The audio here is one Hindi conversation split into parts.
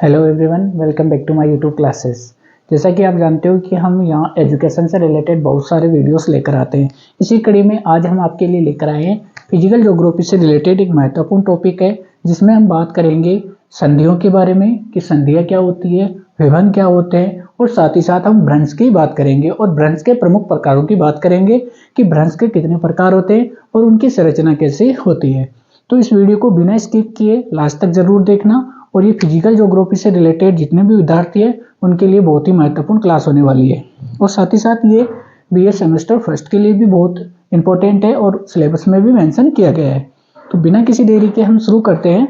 Hello everyone, welcome back to my YouTube classes. जैसा कि आप जानते हो कि हम यहाँ एजुकेशन से रिलेटेड बहुत सारे वीडियोस लेकर आते हैं। इसी कड़ी में आज हम आपके लिए लेकर आए हैं फिजिकल ज्योग्राफी से रिलेटेड एक महत्वपूर्ण टॉपिक है, जिसमें हम बात करेंगे संधियों के बारे में कि संधियाँ क्या होती है, विभंग क्या होते हैं, और साथ ही साथ हम भ्रंश की बात करेंगे और भ्रंश के प्रमुख प्रकारों की बात करेंगे कि भ्रंश के कितने प्रकार होते हैं और उनकी संरचना कैसे होती है। तो इस वीडियो को बिना स्किप किए लास्ट तक जरूर देखना, और ये फिजिकल ज्योग्राफी से रिलेटेड जितने भी विद्यार्थी हैं उनके लिए बहुत ही महत्वपूर्ण क्लास होने वाली है। और साथ ही साथ ये बीए सेमेस्टर फर्स्ट के लिए भी बहुत इंपॉर्टेंट है और सिलेबस में भी मेंशन किया गया है। तो बिना किसी देरी के हम शुरू करते हैं।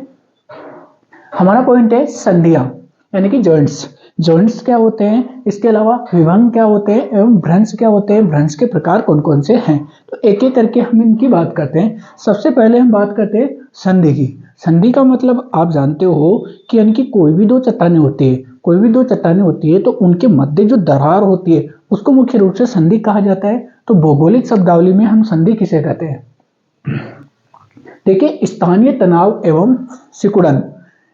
हमारा पॉइंट है संधियां यानी कि जॉइंट्स। जॉइंट्स क्या होते हैं, इसके अलावा विभंग क्या होते हैं एवं भ्रंश क्या होते हैं, भ्रंश के प्रकार कौन कौन से हैं। तो एक एक करके हम इनकी बात करते हैं। सबसे पहले हम बात करते हैं संधि की। संधि का मतलब आप जानते हो कि यानी कि कोई भी दो चट्टानें होती है, कोई भी दो चट्टानें होती है तो उनके मध्य जो दरार होती है उसको मुख्य रूप से संधि कहा जाता है। तो भौगोलिक शब्दावली में हम संधि किसे कहते हैं? देखिए, स्थानीय तनाव एवं सिकुड़न।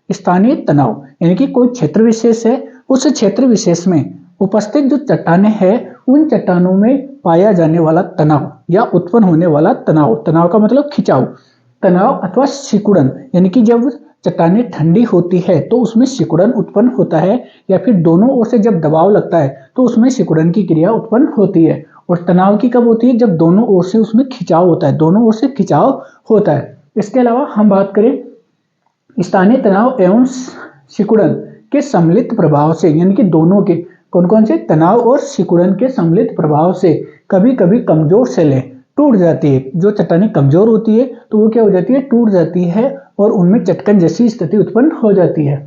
स्थानीय तनाव यानी कि कोई क्षेत्र विशेष है, उस क्षेत्र विशेष में उपस्थित जो चट्टानें हैं उन चट्टानों में पाया जाने वाला तनाव या उत्पन्न होने वाला तनाव। तनाव का मतलब खिंचाव, तनाव अथवा सिकुड़न। यानी कि जब चट्टानें ठंडी होती है तो उसमें सिकुड़न उत्पन्न होता है, या फिर दोनों ओर से जब दबाव लगता है तो उसमें सिकुड़न की क्रिया उत्पन्न होती है। और तनाव की कब होती है? जब दोनों ओर से उसमें खिंचाव होता है, दोनों ओर से खिंचाव होता है। इसके अलावा हम बात करें स्थानीय तनाव एवं सिकुड़न के सम्मिलित प्रभाव से, यानी कि दोनों के कौन कौन से? तनाव और सिकुड़न के सम्मिलित प्रभाव से कभी कभी कमजोर सेलें टूट जाती है। जो चट्टानें कमजोर होती है तो वो क्या हो जाती है? टूट जाती है और उनमें चटकन जैसी स्थिति उत्पन्न हो जाती है,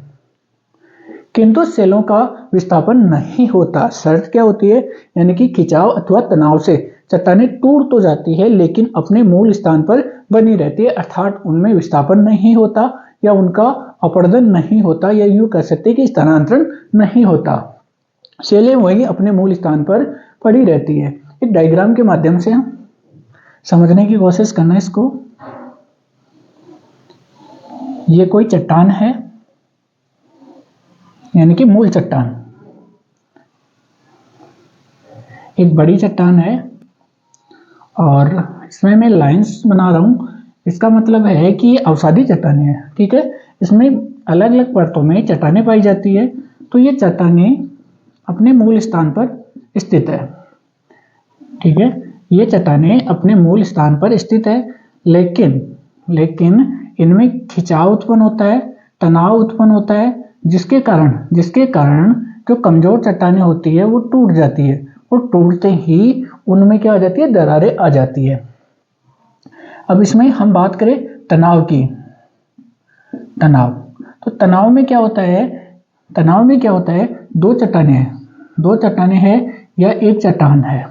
किंतु सेलों का विस्थापन नहीं होता। शर्त क्या होती है? यानी कि खिंचाव अथवा तनाव से चट्टानें टूट तो जाती है लेकिन अपने मूल स्थान पर बनी रहती है, अर्थात उनमें विस्थापन नहीं होता या उनका अपरदन नहीं होता, या यूं कह सकते कि स्थानांतरण नहीं होता। सेलें वही अपने मूल स्थान पर पड़ी रहती है। एक डायग्राम के माध्यम से हम समझने की कोशिश करना इसको। ये कोई चट्टान है, यानी कि मूल चट्टान, एक बड़ी चट्टान है और इसमें मैं लाइंस बना रहा हूं। इसका मतलब है कि ये अवसादी चट्टानें हैं, ठीक है। इसमें अलग अलग परतों में चट्टानें पाई जाती है। तो ये चट्टानें अपने मूल स्थान पर स्थित है, ठीक है। ये चट्टानें अपने मूल स्थान पर स्थित है, लेकिन इनमें खिंचाव उत्पन्न होता है, तनाव उत्पन्न होता है, जिसके कारण जो कमजोर चट्टानें होती है वो टूट जाती है, और टूटते ही उनमें क्या आ जाती है? दरारें आ जाती है। अब इसमें हम बात करें तनाव की। तनाव, तो तनाव में क्या होता है? तनाव में क्या होता है? दो चट्टानें हैं या एक चट्टान है,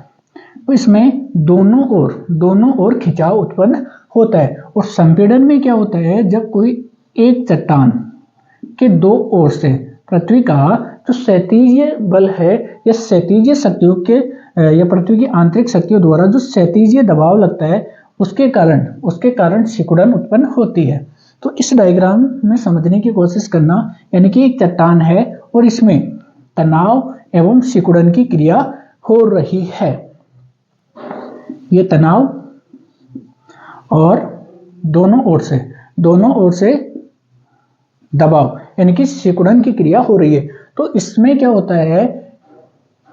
तो इसमें दोनों ओर खिंचाव उत्पन्न होता है। और संपीड़न में क्या होता है? जब कोई एक चट्टान के दो ओर से पृथ्वी का जो क्षैतिज बल है या क्षैतिज शक्तियों के या पृथ्वी की आंतरिक शक्तियों द्वारा जो क्षैतिज दबाव लगता है उसके कारण सिकुड़न उत्पन्न होती है। तो इस डायग्राम में समझने की कोशिश करना, यानी कि एक चट्टान है और इसमें तनाव एवं सिकुड़न की क्रिया हो रही है। ये तनाव और दोनों ओर से दबाव यानी कि सिकुड़न की क्रिया हो रही है। तो इसमें क्या होता है?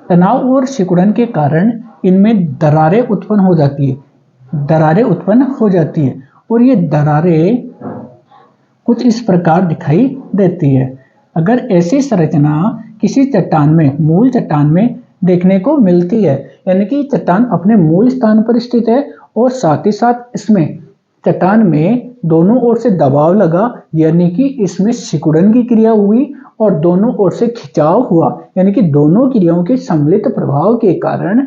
तनाव और सिकुड़न के कारण इनमें दरारें उत्पन्न हो जाती है, और ये दरारें कुछ इस प्रकार दिखाई देती है। अगर ऐसी संरचना किसी चट्टान में, मूल चट्टान में देखने को मिलती है, यानी कि चट्टान अपने मूल स्थान पर स्थित है और साथ ही साथ इसमें चट्टान में दोनों ओर से दबाव लगा, यानी कि इसमें सिकुड़न की क्रिया हुई और दोनों ओर से खिंचाव हुआ, यानी कि दोनों क्रियाओं के सम्मिलित प्रभाव के कारण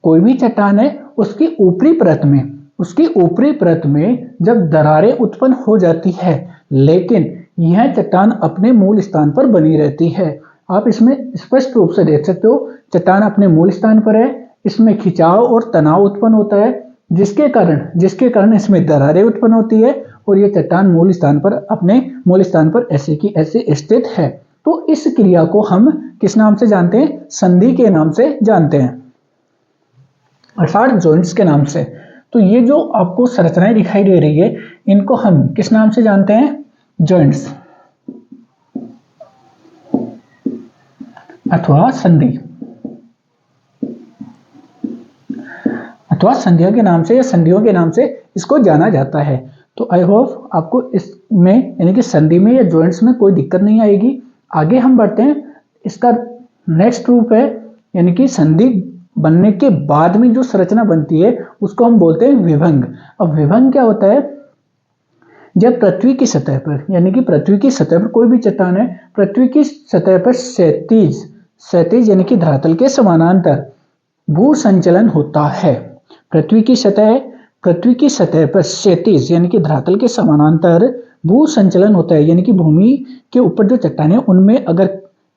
कोई भी चट्टान है उसकी ऊपरी परत में जब दरारें उत्पन्न हो जाती है, लेकिन यह चट्टान अपने मूल स्थान पर बनी रहती है। आप इसमें स्पष्ट रूप से देख सकते हो, चट्टान अपने मूल स्थान पर है, इसमें खिंचाव और तनाव उत्पन्न होता है, जिसके कारण इसमें दरारें उत्पन्न होती है, और ये चट्टान अपने मूल स्थान पर ऐसे की ऐसे स्थित है। तो इस क्रिया को हम किस नाम से जानते हैं? संधि के नाम से जानते हैं, अर्थात जॉइंट्स के नाम से। तो ये जो आपको संरचनाएं दिखाई दे रही है, इनको हम किस नाम से जानते हैं? जॉइंट्स अथवा संधि, अथवा संधियों के नाम से या संधियों के नाम से इसको जाना जाता है। तो आई होप आपको इसमें यानी कि संधि में या जॉइंट्स में कोई दिक्कत नहीं आएगी। आगे हम बढ़ते हैं। इसका नेक्स्ट रूप है यानी कि संधि बनने के बाद में जो संरचना बनती है उसको हम बोलते हैं विभंग। अब विभंग क्या होता है? जब पृथ्वी की सतह पर यानी कि पृथ्वी की सतह पर कोई भी चट्टान है, पृथ्वी की सतह पर क्षैतिज यानी कि धरातल के समानांतर भू संचलन होता है। पृथ्वी की सतह पर क्षैतिज यानी कि धरातल के समानांतर भू संचलन होता है, यानी कि भूमि के ऊपर जो चट्टानें उनमें अगर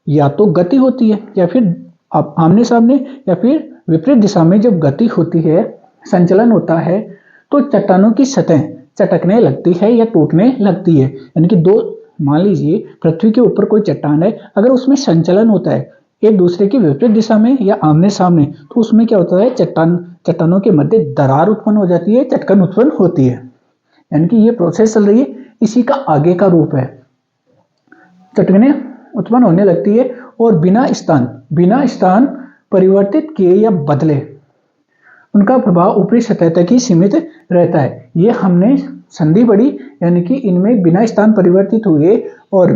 या तो गति होती है या फिर आमने सामने या फिर विपरीत दिशा में जब गति होती है, संचलन होता है, तो चट्टानों की सतह चटकने लगती है या टूटने लगती है। यानी कि मान लीजिए पृथ्वी के ऊपर कोई चट्टान है, अगर उसमें संचलन होता है एक दूसरे की विपरीत दिशा में या आमने सामने, तो उसमें क्या होता है? चट्टानों के मध्य दरार उत्पन्न हो जाती है, चटकन उत्पन्न होती है। यानी कि ये प्रोसेस चल रही है, इसी का आगे का रूप है। चटकने उत्पन्न होने लगती है और बिना स्थान परिवर्तित किए या बदले उनका प्रभाव ऊपरी सतह तक ही सीमित रहता है। ये हमने संधि पढ़ी, यानी कि इनमें बिना स्थान परिवर्तित हुए और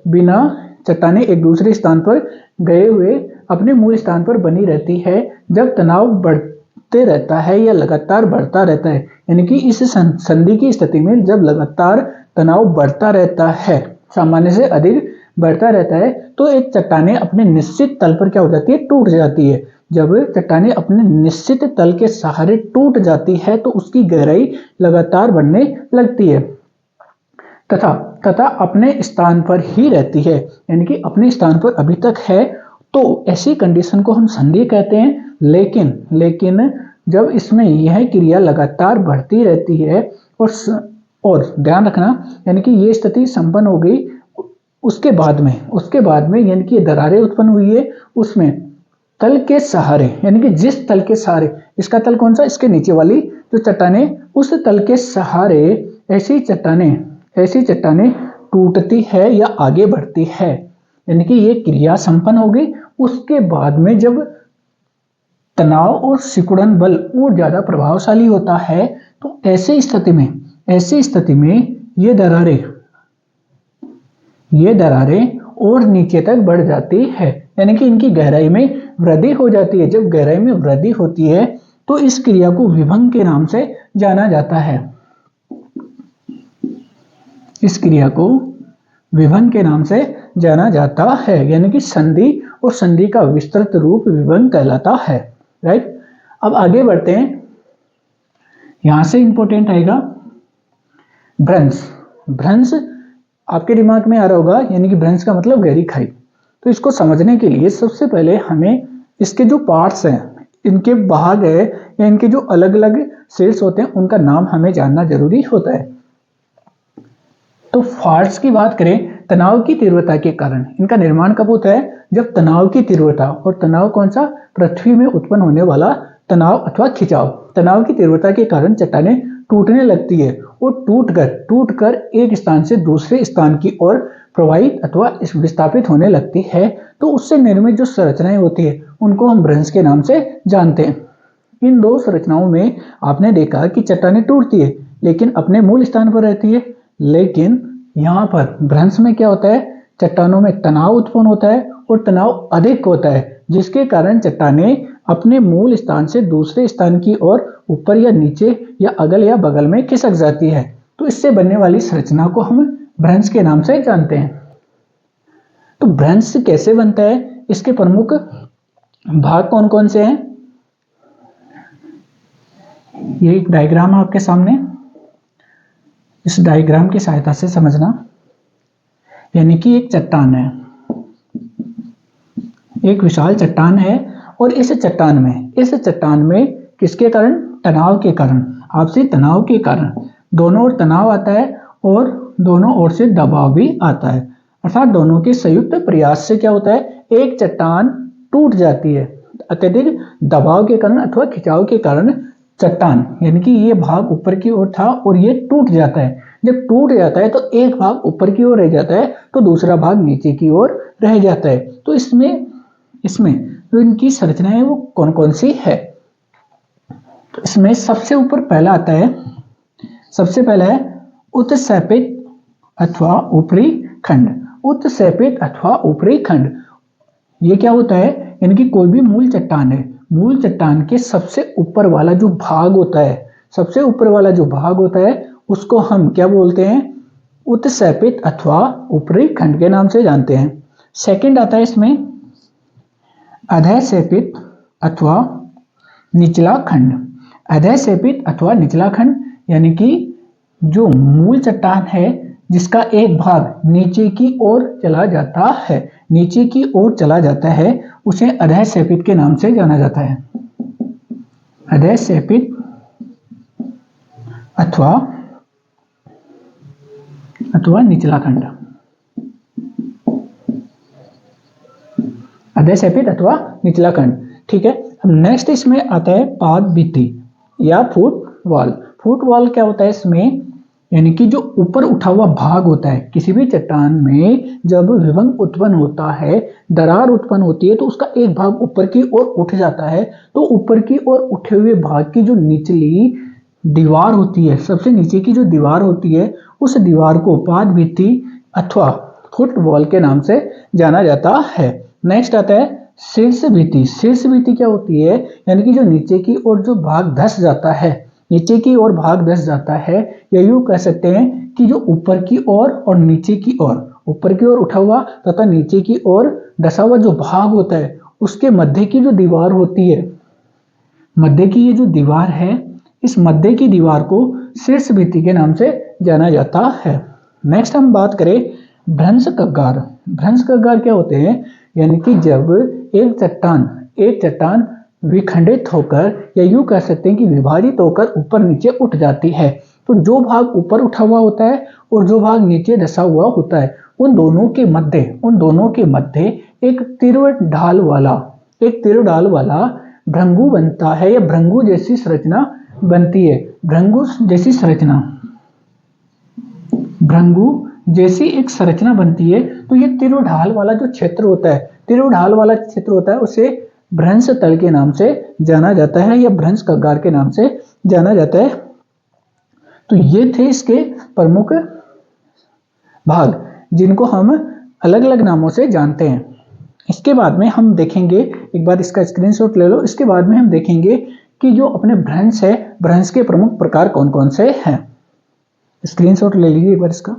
बिना चट्टानें एक दूसरे स्थान पर गए हुए अपने मूल स्थान पर बनी रहती है जब तनाव बढ़ते रहता है या लगातार बढ़ता रहता है। यानी कि इस संधि की स्थिति में जब लगातार तनाव बढ़ता रहता है, सामान्य से अधिक बढ़ता रहता है, तो एक चट्टानें अपने निश्चित तल पर क्या हो जाती है? टूट जाती है। जब चट्टानें अपने निश्चित तल के सहारे टूट जाती है तो उसकी गहराई लगातार बढ़ने लगती है तथा अपने स्थान पर ही रहती है, यानी कि अपने स्थान पर अभी तक है। तो ऐसी कंडीशन को हम संधि कहते हैं। लेकिन जब इसमें यह क्रिया लगातार बढ़ती रहती है और ध्यान रखना, यानी कि ये स्थिति संपन्न हो गई, उसके बाद में यानी कि दरारें उत्पन्न हुई है, उसमें तल के सहारे, यानी कि जिस तल के सहारे, इसका तल कौन सा? इसके नीचे वाली जो चट्टानें, उस तल के सहारे ऐसी चट्टानें टूटती है या आगे बढ़ती है। यानी कि ये क्रिया संपन्न हो गई। उसके बाद में जब तनाव और सिकुड़न बल और ज्यादा प्रभावशाली होता है, तो ऐसी स्थिति में ये दरारें और नीचे तक बढ़ जाती है, यानी कि इनकी गहराई में वृद्धि हो जाती है। जब गहराई में वृद्धि होती है तो इस क्रिया को विभंग के नाम से जाना जाता है। इस क्रिया को विभंग के नाम से जाना जाता है, यानी कि संधि और संधि का विस्तृत रूप विभंग कहलाता है। राइट, अब आगे बढ़ते हैं। यहां से इंपॉर्टेंट आएगा भ्रंश। आपके दिमाग में आ रहा होगा, यानी कि भ्रंश का मतलब गहरी खाई। तो इसको समझने के लिए सबसे पहले हमें इसके जो पार्ट्स हैं, इनके भाग है या इनके जो अलग अलग सेल्स होते हैं, उनका नाम हमें जानना जरूरी होता है। तो फार्स की बात करें, तनाव की तीव्रता के कारण इनका निर्माण कब होता है? जब तनाव की तीव्रता, और तनाव कौन सा? पृथ्वी में उत्पन्न होने वाला तनाव अथवा खिंचाव। तनाव की तीव्रता के कारण चट्टानें टूटने लगती है और टूटकर एक स्थान से दूसरे स्थान की ओर प्रवाहित अथवा विस्थापित होने लगती है। तो उससे निर्मित जो संरचनाएं होती है उनको हम भ्रंश के नाम से जानते हैं। इन दो संरचनाओं में आपने देखा कि चट्टानें टूटती है लेकिन अपने मूल स्थान पर रहती है। लेकिन यहाँ पर भ्रंश में क्या होता है? चट्टानों में तनाव उत्पन्न होता है और तनाव अधिक होता है, जिसके कारण चट्टानें अपने मूल स्थान से दूसरे स्थान की ओर ऊपर या नीचे या अगल या बगल में खिसक जाती है। तो इससे बनने वाली संरचना को हम भ्रंश के नाम से जानते हैं। तो भ्रंश कैसे बनता है? इसके प्रमुख भाग कौन कौन से हैं? ये एक डायग्राम है आपके सामने, इस डायग्राम की सहायता से समझना। यानी कि एक चट्टान है, एक विशाल चट्टान है, और इस चट्टान में किसके कारण? तनाव के कारण, आपसी तनाव के कारण दोनों ओर तनाव आता है और दोनों ओर से दबाव भी आता है। अर्थात दोनों के संयुक्त प्रयास से क्या होता है, एक चट्टान टूट जाती है। अत्यधिक दबाव के कारण अथवा खिंचाव के कारण चट्टान यानी कि ये भाग ऊपर की ओर था और ये टूट जाता है। जब टूट जाता है तो एक भाग ऊपर की ओर रह जाता है तो दूसरा भाग नीचे की ओर रह जाता है। तो इसमें इसमें जो इनकी संरचना है वो कौन कौन सी है, तो इसमें सबसे ऊपर पहला आता है, सबसे पहला है उत्सैपित अथवा ऊपरी खंड। उत्सैपित अथवा ऊपरी खंड ये क्या होता है, यानी कि कोई भी मूल चट्टान है, मूल चट्टान के सबसे ऊपर वाला जो भाग होता है, सबसे ऊपर वाला जो भाग होता है उसको हम क्या बोलते हैं, उत्सैपित अथवा ऊपरी खंड के नाम से जानते हैं। सेकंड आता है इसमें अधःसैपित अथवा निचला खंड। अधःसैपित अथवा निचला खंड यानी कि जो मूल चट्टान है जिसका एक भाग नीचे की ओर चला जाता है, नीचे की ओर चला जाता है, उसे अधःसैपित के नाम से जाना जाता है। अधःसैपित अथवा निचला खंड, अधःसैपित अथवा निचला खंड। ठीक है, अब नेक्स्ट इसमें आता है पादभित्ति या फुटवॉल। फुटवॉल क्या होता है इसमें, यानी कि जो ऊपर उठा हुआ भाग होता है, किसी भी चट्टान में जब विभंग उत्पन्न होता है, दरार उत्पन्न होती है, तो उसका एक भाग ऊपर की ओर उठ जाता है। तो ऊपर की ओर उठे हुए भाग की जो निचली दीवार होती है, सबसे नीचे की जो दीवार होती है, उस दीवार को पादभित्ति अथवा फुटवॉल के नाम से जाना जाता है। नेक्स्ट आता है शीर्ष भित्ति। शीर्ष भित्ति क्या होती है, यानी कि जो नीचे की ओर जो भाग धंस जाता है, नीचे की ओर भाग धंस जाता है, या यूं कह सकते हैं कि जो ऊपर की ओर और नीचे की ओर, ऊपर की ओर उठा हुआ तथा नीचे की ओर धंसा हुआ जो भाग होता है, उसके मध्य की जो दीवार होती है, मध्य की ये जो दीवार है, इस मध्य की दीवार को शीर्ष भित्ति के नाम से जाना जाता है। नेक्स्ट हम बात करें भ्रंश कगार। भ्रंश कगार क्या होते हैं, यानी कि जब एक चट्टान विखंडित होकर, या यूं कह सकते हैं कि विभाजित होकर ऊपर नीचे उठ जाती है, तो जो भाग ऊपर उठा हुआ होता है और जो भाग नीचे धंसा हुआ होता है, उन दोनों के मध्य एक तीव्र ढाल वाला भृंगु बनता है, या भृंगु जैसी संरचना बनती है। भृंगु जैसी एक संरचना बनती है। तो ये तीव्र ढाल वाला जो क्षेत्र होता है, उसे भ्रंश तल के नाम से जाना जाता है, या भ्रंश कगार के नाम से जाना जाता है। तो ये थे इसके प्रमुख भाग जिनको हम अलग अलग नामों से जानते हैं। इसके बाद में हम देखेंगे, एक बार इसका स्क्रीनशॉट ले लो, इसके बाद में हम देखेंगे कि जो अपने भ्रंश है, भ्रंश के प्रमुख प्रकार कौन कौन से हैं। स्क्रीनशॉट ले लीजिए एक बार इसका।